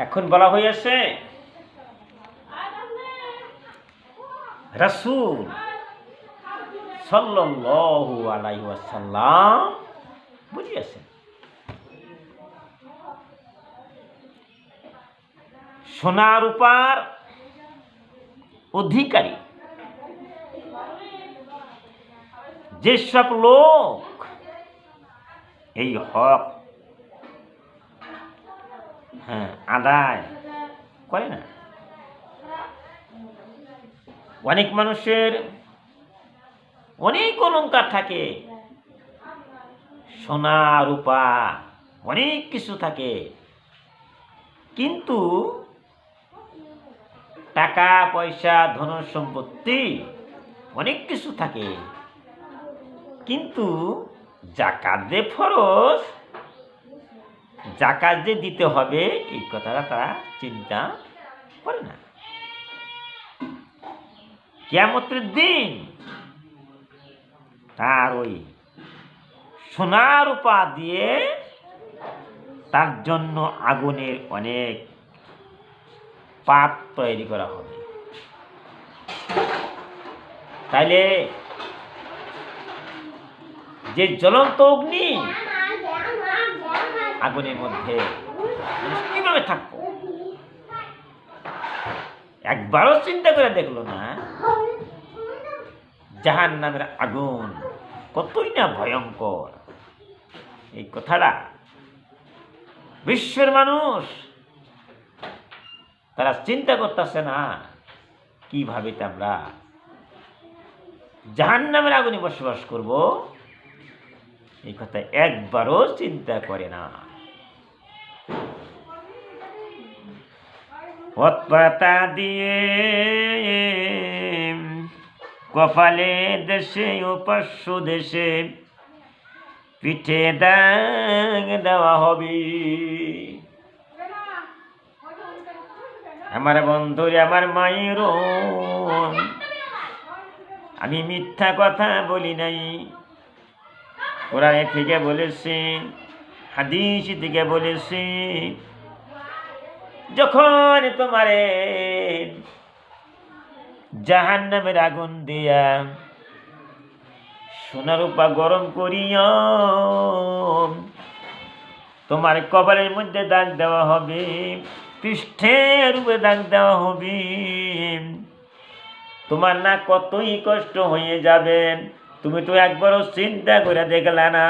এখন বলা হয়েছে রাসূল সাল্লাল্লাহু আলাইহি ওয়াসাল্লাম বুঝিয়েছেন, সোনা রূপার অধিকারী যেসব লোক এই হক আদায় করে না, অনেক মানুষের অনেক অলংকার থাকে, সোনা রূপা অনেক কিছু থাকে, কিন্তু টাকা পয়সা ধন সম্পত্তি অনেক কিছু থাকে, কিন্তু জাকাত যে ফরজ, জাকাত যে দিতে হবে এই কথাটা তারা চিন্তা করে না। কিয়ামতের দিন তার ওই সোনা রূপা দিয়ে তার জন্য আগুনের অনেক পাত তৈরি করা হবে। তাইলে যে জ্বলন্ত অগ্নি আগুনের মধ্যে কিভাবে থাকবো, একবারও চিন্তা করে দেখলো না জাহান্নামের আগুন কতই না ভয়ঙ্কর। এই কথাটা বিশ্বের মানুষ তারা চিন্তা করতেছে না কিভাবে আমরা জাহান্নামের আগুনে বসবাস করব, এই কথা একবারও চিন্তা করে না। পথপাতা দিয়ে কপালে দেশে ও পার্শ্ব দেশে পিঠে দাগ দেওয়া হবে। আমার বন্ধুরে, আমার মায়ের, আমি মিথ্যা কথা বলি নাই। কোরআন থেকে বলেছি, হাদিস থেকে বলেছি, যখন তোমারে জাহান্নামের আগুন দিয়া সোনা রূপা গরম করিয়া তোমার কপালের মধ্যে দাগ দেওয়া হবে, পৃষ্ঠের উপরে দাগ দেওয়া হবে, তোমার না কতই কষ্ট হয়ে যাবে, তুমি তো একবারও চিন্তা করে দেখলা না।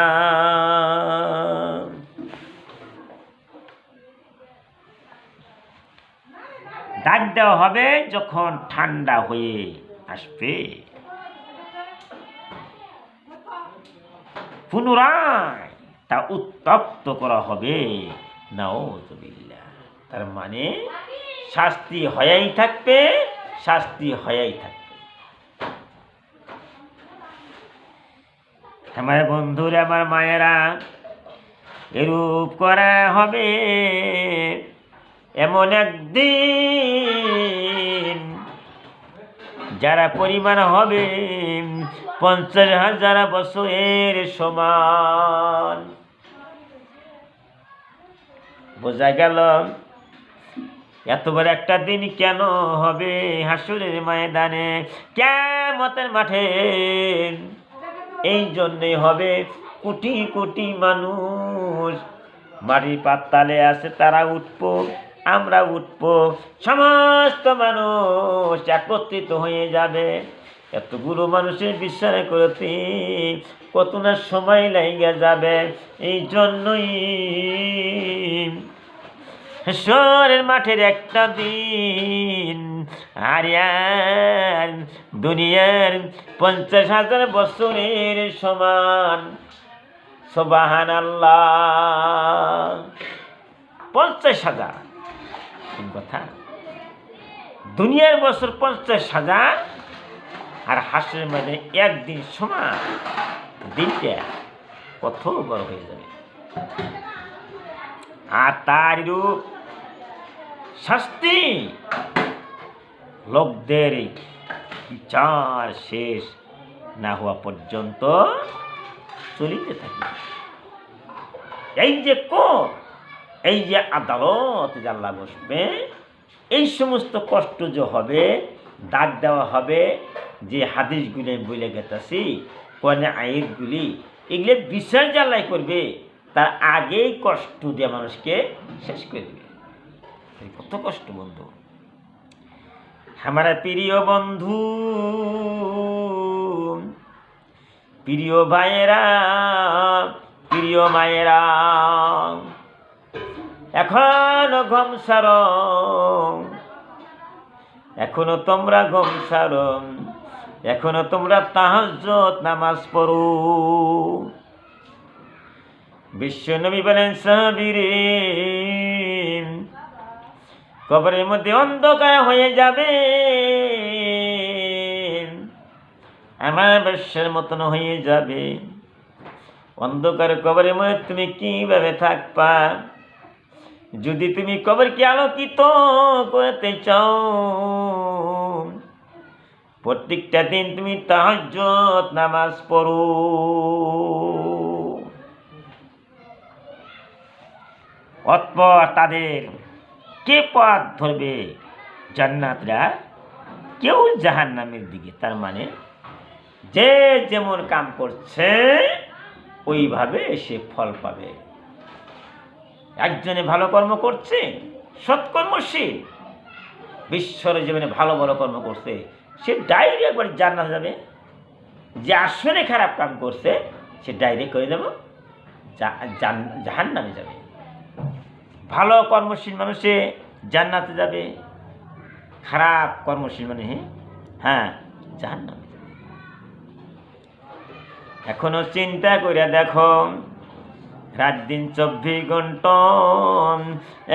দাগ দেওয়া হবে যখন ঠান্ডা হয়ে আসবে, পুনরায় তা উত্তপ্ত করা হবে। নাউযুবিল্লাহ। তার মানে শাস্তি হয়েই থাকবে, শাস্তি হয়েই থাকবে। আমার বন্ধুরা, আমার মায়েরা, এরূপ করা হবে এমন একদিন যারা পরিমাণ হবে 50,000 বছরের সমান। বোঝা গেল এত বড় একটা দিন কেন হবে হাসরের ময়দানে, কিয়ামতের মাঠে। এই জন্যই হবে কোটি কোটি মানুষ মাটির পাতালে আছে, তারা উঠবো, আমরা উঠবো, সমস্ত মানুষ একত্রিত হয়ে যাবে। এতগুলো মানুষের বিশ্বাস করতে কত না সময় লেগে যাবে। এই জন্যই হাসরের মাঠের একটা দিন আর দুনিয়ার 50,000 বছরের সমান। সুবহানাল্লাহ। 50,000 কথা, দুনিয়ার বছর 50,000 আর হাসরের মধ্যে একদিন সমান। দিনটা কত বড় হয়ে যাবে। আর তার রূপ শাস্তি লোকদের বিচার শেষ না হওয়া পর্যন্ত চলিতে থাকে। এই যে কোন এই যে আদালতে যে আল্লাহ বসবে, এই সমস্ত কষ্ট যে হবে, দাগ দেওয়া হবে, যে হাদিসগুলি বলে গেতেছি, কোরআনের আয়াতগুলি, এগুলো বিচার যে আল্লাহ করবে তার আগেই কষ্ট দিয়ে মানুষকে শেষ করে দেবে। কত কষ্ট বন্ধু, আমার প্রিয় বন্ধু, প্রিয় ভাইয়েরা, প্রিয় মায়েরা, এখনো ঘুম সারো, এখনো তোমরা ঘুম সারো, এখনো তোমরা তাহাজ্জুদ নামাজ পড়ো। বিশ্বনবী বলেন, সাহাবীরে, কবরের মধ্যে অন্ধকার হয়ে যাবে, আমার বেশ্যার মতন হয়ে যাবে। অন্ধকার কবরের মধ্যে তুমি কিভাবে থাকবা? যদি তুমি কবরকে আলোকিত করতে চাও, প্রত্যেকটা দিন তুমি তাহাজ্জুদ নামাজ পড়ো। অতঃপর তাদের কে পথ ধরবে? জান্নাতরা, কেউ জাহান্নামের দিকে। তার মানে যে যেমন কাম করছে ওইভাবে সে ফল পাবে। একজনে ভালো কর্ম করছে, সৎকর্মশীল, বিশ্বর জীবনে ভালো ভালো কর্ম করছে, সে ডাইরেক্ট একবার জান্নাতে যাবে। যে আসলে খারাপ কাম করছে সে ডাইরেক্ট করে দেব জাহান্নামে যাবে। ভালো কর্মশীল মানুষে জান্নাতে যাবে, খারাপ কর্মশীল মানে জাহান্নামে যাবে। এখনো চিন্তা করে দেখো, রাত দিন 24 ঘন্টা।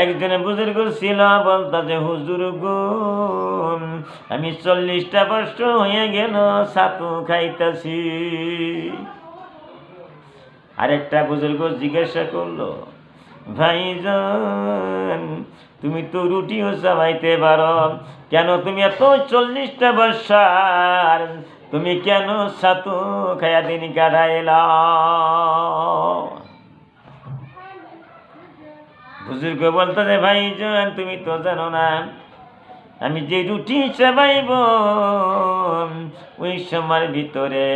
একজনে বুজুর্গ ছিল, বলতে, হুজুর গো, আমি 40টা বছর হয়ে গেল ছাতু খাইতেছি। আরেকটা বুজুর্গ জিজ্ঞাসা করলো, ভাইজান, তুমি তো রুটিও চাবাইতে পারো, কেন তুমি এত 40টা বছর তুমি কেন ছাতু খাইয়া দিন কাটাইলা? বুজুর্গ বলতেছে, ভাইজান, তুমি তো জানো না, আমি যে রুটি চাবাইব ওই সময়ের ভিতরে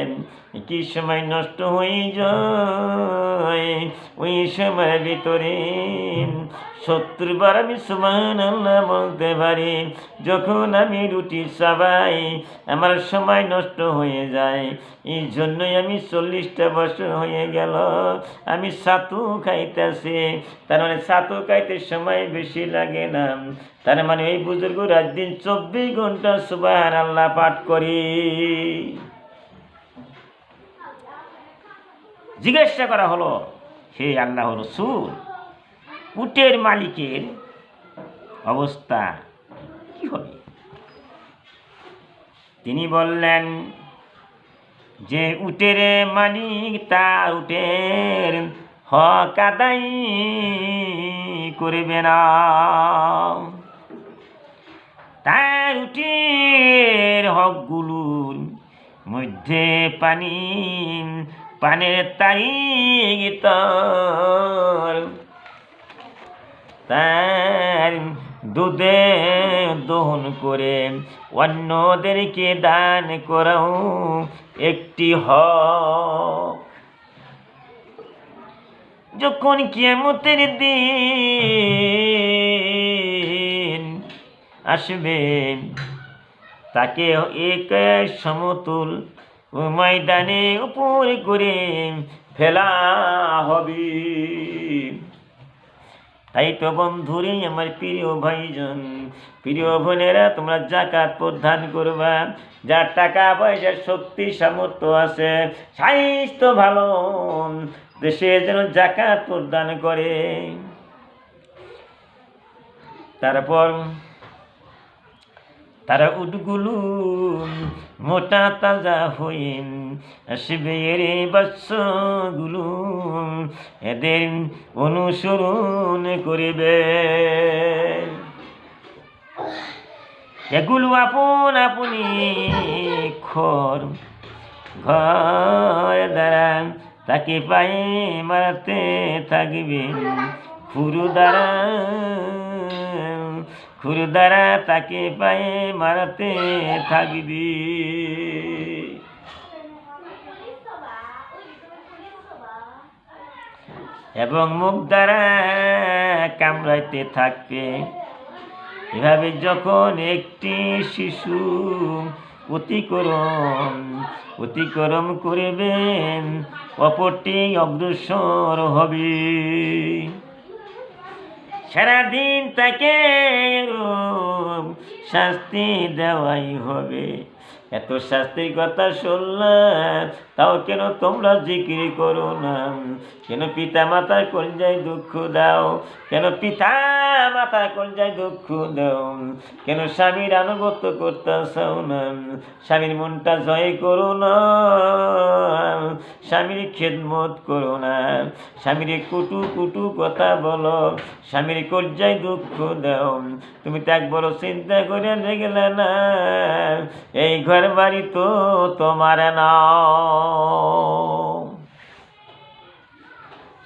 কি সময় নষ্ট হয়ে যায়, ওই সময়ের ভিতরে 70 বার আমি সুবহানাল্লাহ বলতে পারি। যখন আমি রুটি চাবাই আমার সময় নষ্ট হয়ে যায়, এই জন্যই আমি 40টা বছর হয়ে গেল আমি ছাতু খাইতেছি। তার মানে ছাতু খাইতে সময় বেশি লাগে না। তার মানে এই বুজুর্গ রাত দিন 24 ঘন্টা সুবহানাল্লাহ পাঠ করি। জিজ্ঞাসা করা হলো, হে আল্লাহ রাসূল, উটের মালিকের অবস্থা কি হবে? তিনি বললেন যে উটের মালিক তার উটের হক আদায় করবে না, তার উটের হকগুলোর মধ্যে পানের তারিখ তার দুধে দহন করে অন্যদেরকে দান করাও একটি হক। যখন কিয়ামতের দিন আসবে তাকে এক সমতুল ময়দানে উপর করে ফেলা হবে। তাই তো বন্ধুরে, আমার প্রিয় ভাইজন, প্রিয় বোনেরা, তোমরা যাকাত প্রদান করবা। যার টাকা পয়সা শক্তি সামর্থ্য আছে, স্বাস্থ্য ভালো, দেশের যেন যাকাত প্রদান করে। তারপর তারা উটগুলো মোটা তাজা হয়ে আসবে, রে বাচ্চাগুলো এদের অনুসরণ করিবে। এগুলো আপন আপনি ঘর দ্বারা তাকে পায়ে মারতে থাকবে, খুরুদারা তাকে পায়ে মারতে থাকবি। এবং মুখ দ্বারা কামড়াইতে থাকবে। এভাবে যখন একটি শিশু অতিক্রম করিবেন, অপরটি অগ্রসর হবে। সারাদিন তাকে শাস্তি দেওয়াই হবে। এত শাস্তির কথা শুনলাম, তাও কেন তোমরা জিকির করো না? কেন পিতা মাতার কলজায় দুঃখ দাও? কেন পিতা মাতার কলজায় দুঃখ দাও? কেন স্বামীর আনুগত্য করতেছাও না? স্বামীর মনটা জয় করো না, স্বামীর খেদমত করো না, স্বামীর কুটু কুটু কথা বলো, স্বামীর কলজায় দুঃখ দাও। তুমি তো একবারও চিন্তা করে দেখলে না এই ঘর বাড়ি তো তোমার না।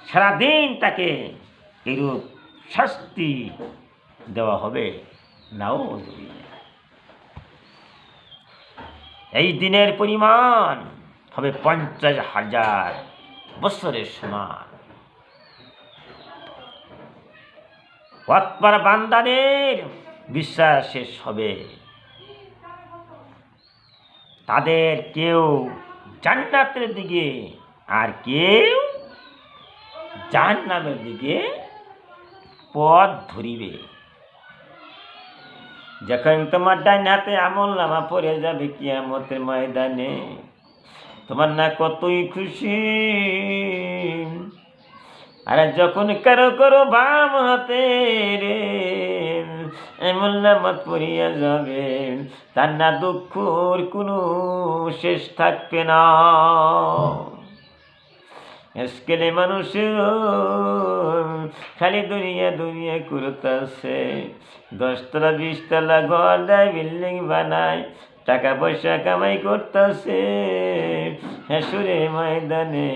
সারাদিন তাকে এরূপ শাস্তি দেওয়া হবে। নাও, এই দিনের পরিমাণ হবে 50,000 বছরের সমান। অতঃপর বান্দাদের বিশ্বাস শেষ হবে। তাদের কেউ জান্নাতের দিকে আর কেউ জাহান্নামের দিকে পথ ধরিবে। যখন তোমার ডান হাতে আমলনামা পড়ে যাবে কিয়ামতের ময়দানে, তোমার না কতই খুশি। আর যখন কারো বাম হাতে আমলনামা পড়িয়া যাবে, তার না দুঃখর কোনো শেষ থাকবে না। আজকাল মানুষ খালি দুনিয়া করতেছে। 10 তলা 20 তলা ঘর দেয়, বিল্ডিং বানায়, টাকা পয়সা কামাই করতেছে। হাসুরে ময়দানে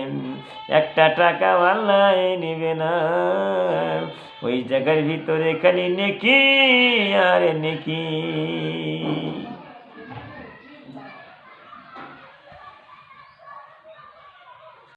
একটা টাকা আল্লাহ নিবে না। ওই জায়গার ভিতরে খালি নেকি আর নেকি।